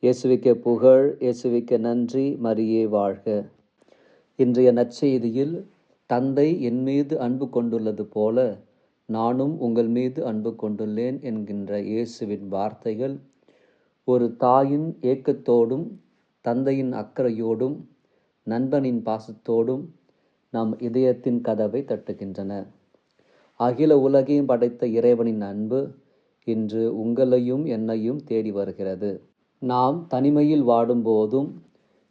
இயேசுவுக்கே புகழ், இயேசுவுக்கே நன்றி, மரியே வாழ்க. இன்றைய நற்செய்தியில் தந்தை என் மீது அன்பு கொண்டுள்ளது போல நானும் உங்கள் மீது அன்பு கொண்டுள்ளேன் என்கின்ற இயேசுவின் வார்த்தைகள் ஒரு தாயின் ஏக்கத்தோடும் தந்தையின் அக்கறையோடும் நண்பனின் பாசத்தோடும் நம் இதயத்தின் கதவை தட்டுகின்றன. அகில உலகையும் படைத்த இறைவனின் அன்பு இன்று உங்களையும் என்னையும் தேடி வருகிறது. நாம் தனிமையில் வாடும்போதும்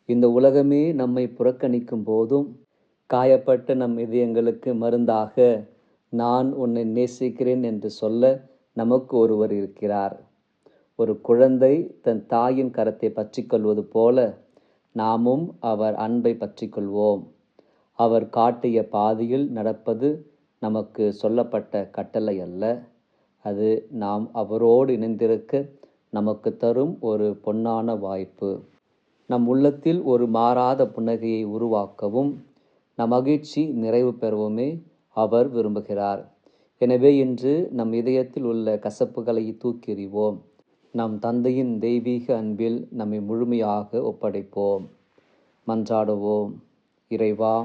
இந்த உலகமே நம்மை புறக்கணிக்கும் போதும் காயப்பட்ட நம் இதயங்களுக்கு மருந்தாக நான் உன்னை நேசிக்கிறேன் என்று சொல்ல நமக்கு ஒருவர் இருக்கிறார். ஒரு குழந்தை தன் தாயின் கரத்தை பற்றிக்கொள்வது போல நாமும் அவர் அன்பை பற்றிக்கொள்வோம். அவர் காட்டிய பாதையில் நடப்பது நமக்கு சொல்லப்பட்ட கட்டளை அல்ல, அது நாம் அவரோடு இணைந்திருக்க நமக்கு தரும் ஒரு பொன்னான வாய்ப்பு. நம் உள்ளத்தில் ஒரு மாறாத புன்னகையை உருவாக்கவும் நம் மகிழ்ச்சி நிறைவு பெறவுமே அவர் விரும்புகிறார். எனவே இன்று நம் இதயத்தில் உள்ள கசப்புகளை தூக்கெறிவோம். நம் தந்தையின் தெய்வீக அன்பில் நம்மை முழுமையாக ஒப்படைப்போம். மன்றாடுவோம். இறைவா,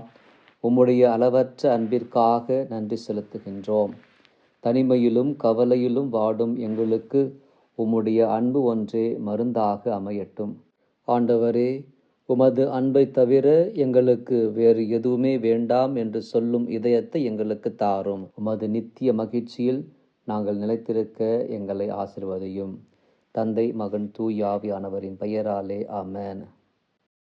உம்முடைய அளவற்ற அன்பிற்காக நன்றி செலுத்துகின்றோம். தனிமையிலும் கவலையிலும் வாடும் எங்களுக்கு உம்முடைய அன்பு ஒன்றே மருந்தாக அமையட்டும். ஆண்டவரே, உமது அன்பை தவிர எங்களுக்கு வேறு எதுவுமே வேண்டாம் என்று சொல்லும் இதயத்தை எங்களுக்கு தாரும். உமது நித்திய மகிழ்ச்சியில் நாங்கள் நிலைத்திருக்க எங்களை ஆசீர்வதியும். தந்தை, மகன், தூய ஆவியானவரின் பெயராலே ஆமென்.